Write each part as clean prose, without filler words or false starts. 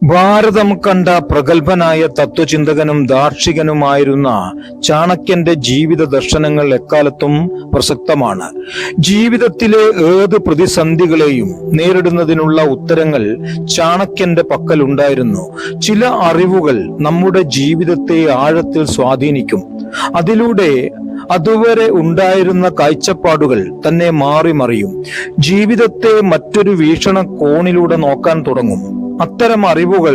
ഭാരതം കണ്ട പ്രഗത്ഭനായ തത്വചിന്തകനും ദാർശനികനുമായിരുന്ന ചാണക്യന്റെ ജീവിത ദർശനങ്ങൾ എക്കാലത്തും പ്രസക്തമാണ്. ജീവിതത്തിലെ ഏത് പ്രതിസന്ധികളെയും നേരിടുന്നതിനുള്ള ഉത്തരങ്ങൾ ചാണക്യന്റെ പക്കലുണ്ടായിരുന്നു. ചില അറിവുകൾ നമ്മുടെ ജീവിതത്തെ ആഴത്തിൽ സ്വാധീനിക്കും. അതിലൂടെ അതുവരെ ഉണ്ടായിരുന്ന കാഴ്ചപ്പാടുകൾ തന്നെ മാറിമറിയും. ജീവിതത്തെ മറ്റൊരു വീക്ഷണകോണിലൂടെ നോക്കാൻ തുടങ്ങും. അത്തരം അറിവുകൾ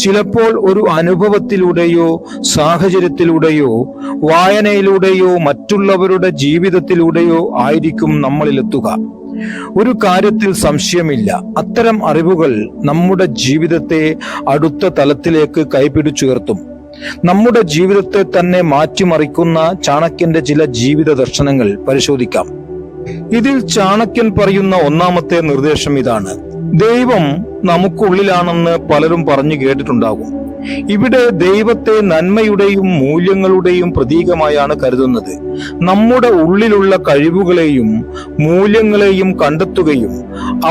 ചിലപ്പോൾ ഒരു അനുഭവത്തിലൂടെയോ സാഹചര്യത്തിലൂടെയോ വായനയിലൂടെയോ മറ്റുള്ളവരുടെ ജീവിതത്തിലൂടെയോ ആയിരിക്കും നമ്മളിലെത്തുക. ഒരു കാര്യത്തിൽ സംശയമില്ല, അത്തരം അറിവുകൾ നമ്മുടെ ജീവിതത്തെ അടുത്ത തലത്തിലേക്ക് കൈപിടിച്ചുയർത്തും. നമ്മുടെ ജീവിതത്തെ തന്നെ മാറ്റിമറിക്കുന്ന ചാണക്യന്റെ ചില ജീവിത ദർശനങ്ങൾ പരിശോധിക്കാം. ഇതിൽ ചാണക്യൻ പറയുന്ന ഒന്നാമത്തെ നിർദ്ദേശം ഇതാണ്: ദൈവം നമുക്കുള്ളിലാണെന്ന് പലരും പറഞ്ഞു കേട്ടിട്ടുണ്ടാകും. ഇവിടെ ദൈവത്തെ നന്മയുടെയും മൂല്യങ്ങളുടെയും പ്രതീകമായാണ് കരുതുന്നത്. നമ്മുടെ ഉള്ളിലുള്ള കഴിവുകളെയും മൂല്യങ്ങളെയും കണ്ടെത്തുകയും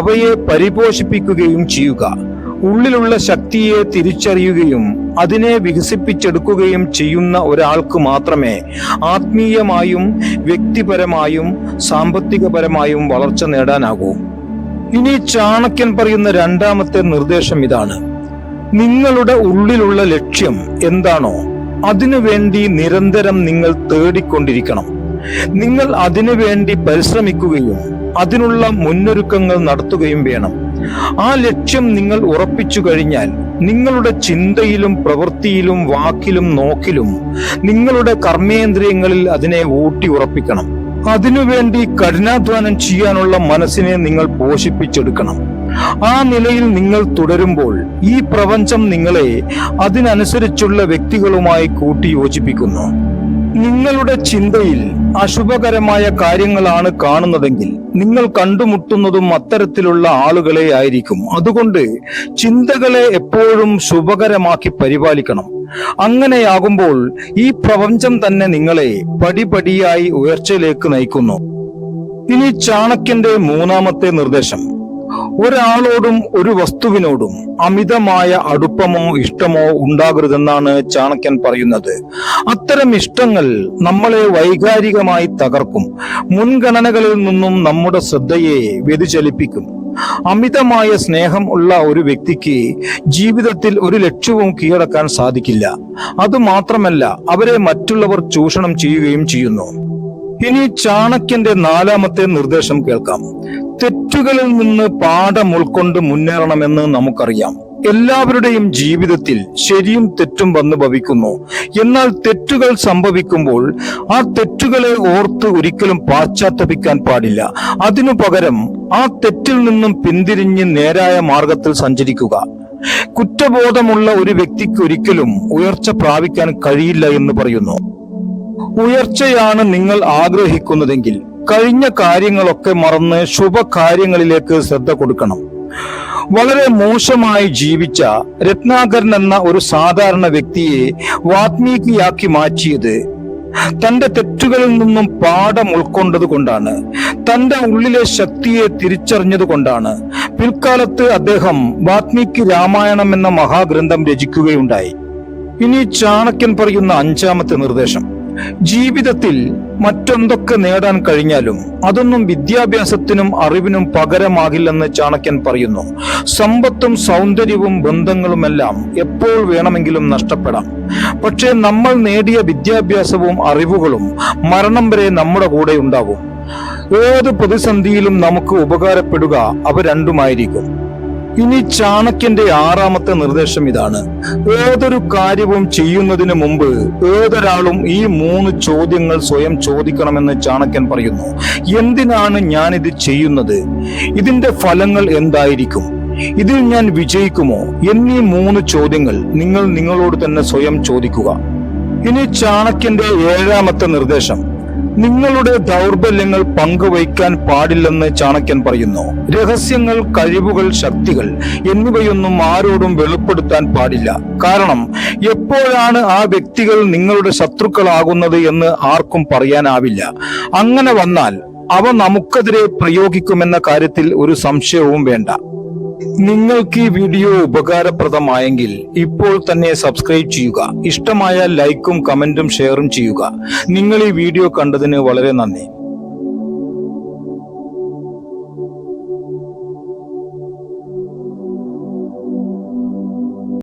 അവയെ പരിപോഷിപ്പിക്കുകയും ചെയ്യുക. ഉള്ളിലുള്ള ശക്തിയെ തിരിച്ചറിയുകയും അതിനെ വികസിപ്പിച്ചെടുക്കുകയും ചെയ്യുന്ന ഒരാൾക്ക് മാത്രമേ ആത്മീയമായും വ്യക്തിപരമായും സാമ്പത്തികപരമായും വളർച്ച നേടാനാകൂ. ഇനി ചാണക്യൻ പറയുന്ന രണ്ടാമത്തെ നിർദ്ദേശം ഇതാണ്: നിങ്ങളുടെ ഉള്ളിലുള്ള ലക്ഷ്യം എന്താണോ അതിനുവേണ്ടി നിരന്തരം നിങ്ങൾ തേടിക്കൊണ്ടിരിക്കണം. നിങ്ങൾ അതിനുവേണ്ടി പരിശ്രമിക്കുകയും അതിനുള്ള മുന്നൊരുക്കങ്ങൾ നടത്തുകയും വേണം. ആ ലക്ഷ്യം നിങ്ങൾ ഉറപ്പിച്ചു കഴിഞ്ഞാൽ നിങ്ങളുടെ ചിന്തയിലും പ്രവൃത്തിയിലും വാക്കിലും നോക്കിലും നിങ്ങളുടെ കർമ്മേന്ദ്രിയങ്ങളിൽ അതിനെ ഊട്ടി ഉറപ്പിക്കണം. അതിനുവേണ്ടി കഠിനാധ്വാനം ചെയ്യാനുള്ള മനസ്സിനെ നിങ്ങൾ പോഷിപ്പിച്ചെടുക്കണം. ആ നിലയിൽ നിങ്ങൾ തുടരുമ്പോൾ ഈ പ്രപഞ്ചം നിങ്ങളെ അതിനനുസരിച്ചുള്ള വ്യക്തികളുമായി കൂട്ടി യോജിപ്പിക്കുന്നു. നിങ്ങളുടെ ചിന്തയിൽ അശുഭകരമായ കാര്യങ്ങളാണ് കാണുന്നതെങ്കിൽ നിങ്ങൾ കണ്ടുമുട്ടുന്നതും അത്തരത്തിലുള്ള ആളുകളെ ആയിരിക്കും. അതുകൊണ്ട് ചിന്തകളെ എപ്പോഴും ശുഭകരമാക്കി പരിപാലിക്കണം. അങ്ങനെയാകുമ്പോൾ ഈ പ്രപഞ്ചം തന്നെ നിങ്ങളെ പടിപടിയായി ഉയർച്ചയിലേക്ക് നയിക്കുന്നു. ഇനി ചാണക്യന്റെ മൂന്നാമത്തെ നിർദ്ദേശം: ഒരാളോടും ഒരു വസ്തുവിനോടും അമിതമായ അടുപ്പമോ ഇഷ്ടമോ ഉണ്ടാകരുതെന്നാണ് ചാണക്യൻ പറയുന്നത്. അത്തരം ഇഷ്ടങ്ങൾ നമ്മളെ വൈകാരികമായി തകർക്കും. മുൻഗണനകളിൽ നിന്നും നമ്മുടെ ശ്രദ്ധയെ വ്യതിചലിപ്പിക്കും. അമിതമായ സ്നേഹം ഉള്ള ഒരു വ്യക്തിക്ക് ജീവിതത്തിൽ ഒരു ലക്ഷ്യവും കീഴടക്കാൻ സാധിക്കില്ല. അതുമാത്രമല്ല, അവരെ മറ്റുള്ളവർ ചൂഷണം ചെയ്യുകയും ചെയ്യുന്നു. ഇനി ചാണക്യന്റെ നാലാമത്തെ നിർദ്ദേശം കേൾക്കാം. തെറ്റുകളിൽ നിന്ന് പാഠം ഉൾക്കൊണ്ട് മുന്നേറണമെന്ന് നമുക്കറിയാം. എല്ലാവരുടെയും ജീവിതത്തിൽ ശരിയും തെറ്റും വന്നു ഭവിക്കുന്നു. എന്നാൽ തെറ്റുകൾ സംഭവിക്കുമ്പോൾ ആ തെറ്റുകളെ ഓർത്ത് ഒരിക്കലും പാശ്ചാത്തപിക്കാൻ പാടില്ല. അതിനു പകരം ആ തെറ്റിൽ നിന്നും പിന്തിരിഞ്ഞ് നേരായ മാർഗത്തിൽ സഞ്ചരിക്കുക. കുറ്റബോധമുള്ള ഒരു വ്യക്തിക്ക് ഒരിക്കലും ഉയർച്ച പ്രാപിക്കാൻ കഴിയില്ല എന്ന് പറയുന്നു. ഉയർച്ചയാണ് നിങ്ങൾ ആഗ്രഹിക്കുന്നതെങ്കിൽ കഴിഞ്ഞ കാര്യങ്ങളൊക്കെ മറന്ന് ശുഭകാര്യങ്ങളിലേക്ക് ശ്രദ്ധ കൊടുക്കണം. വളരെ മോശമായി ജീവിച്ച രത്നാകരൻ എന്ന ഒരു സാധാരണ വ്യക്തിയെ വാത്മീകിയാക്കി മാറ്റിയത് തന്റെ തെറ്റുകളിൽ നിന്നും പാഠം ഉൾക്കൊണ്ടത് കൊണ്ടാണ്. തന്റെ ഉള്ളിലെ ശക്തിയെ തിരിച്ചറിഞ്ഞത് കൊണ്ടാണ്. പിൽക്കാലത്ത് അദ്ദേഹം വാത്മീകി രാമായണം എന്ന മഹാഗ്രന്ഥം രചിക്കുകയുണ്ടായി. ഇനി ചാണക്യൻ പറയുന്ന അഞ്ചാമത്തെ നിർദ്ദേശം: ജീവിതത്തിൽ മറ്റെന്തൊക്കെ നേടാൻ കഴിഞ്ഞാലും അതൊന്നും വിദ്യാഭ്യാസത്തിനും അറിവിനും പകരമാകില്ലെന്ന് ചാണക്യൻ പറയുന്നു. സമ്പത്തും സൗന്ദര്യവും ബന്ധങ്ങളുമെല്ലാം എപ്പോൾ വേണമെങ്കിലും നഷ്ടപ്പെടാം. പക്ഷേ നമ്മൾ നേടിയ വിദ്യാഭ്യാസവും അറിവുകളും മരണം വരെ നമ്മുടെ കൂടെ ഉണ്ടാകും. ഏത് പ്രതിസന്ധിയിലും നമുക്ക് ഉപകാരപ്പെടുക അവ രണ്ടുമായിരിക്കും. ഇനി ചാണക്യന്റെ ആറാമത്തെ നിർദ്ദേശം ഇതാണ്: ഏതൊരു കാര്യവും ചെയ്യുന്നതിന് മുമ്പ് ഏതൊരാളും ഈ 3 ചോദ്യങ്ങൾ സ്വയം ചോദിക്കണമെന്ന് ചാണക്യൻ പറയുന്നു. എന്തിനാണ് ഞാനിത് ചെയ്യുന്നത്? ഇതിന്റെ ഫലങ്ങൾ എന്തായിരിക്കും? ഇതിൽ ഞാൻ വിജയിക്കുമോ? എന്നീ 3 ചോദ്യങ്ങൾ നിങ്ങൾ നിങ്ങളോട് തന്നെ സ്വയം ചോദിക്കുക. ഇനി ചാണക്യന്റെ ഏഴാമത്തെ നിർദ്ദേശം: നിങ്ങളുടെ ദൗർബല്യങ്ങൾ പങ്കുവയ്ക്കാൻ പാടില്ലെന്ന് ചാണക്യൻ പറയുന്നു. രഹസ്യങ്ങൾ, കഴിവുകൾ, ശക്തികൾ എന്നിവയൊന്നും ആരോടും വെളിപ്പെടുത്താൻ പാടില്ല. കാരണം എപ്പോഴാണ് ആ വ്യക്തികൾ നിങ്ങളുടെ ശത്രുക്കളാകുന്നത് എന്ന് ആർക്കും പറയാനാവില്ല. അങ്ങനെ വന്നാൽ അവ നമുക്കെതിരെ പ്രയോഗിക്കുമെന്ന കാര്യത്തിൽ ഒരു സംശയവും വേണ്ട. നിങ്ങൾക്ക് ഈ വീഡിയോ ഉപകാരപ്രദമായെങ്കിൽ ഇപ്പോൾ തന്നെ സബ്സ്ക്രൈബ് ചെയ്യുക. ഇഷ്ടമായ ലൈക്കും കമന്റും ഷെയറും ചെയ്യുക. നിങ്ങൾ ഈ വീഡിയോ കണ്ടതിന് വളരെ നന്ദി.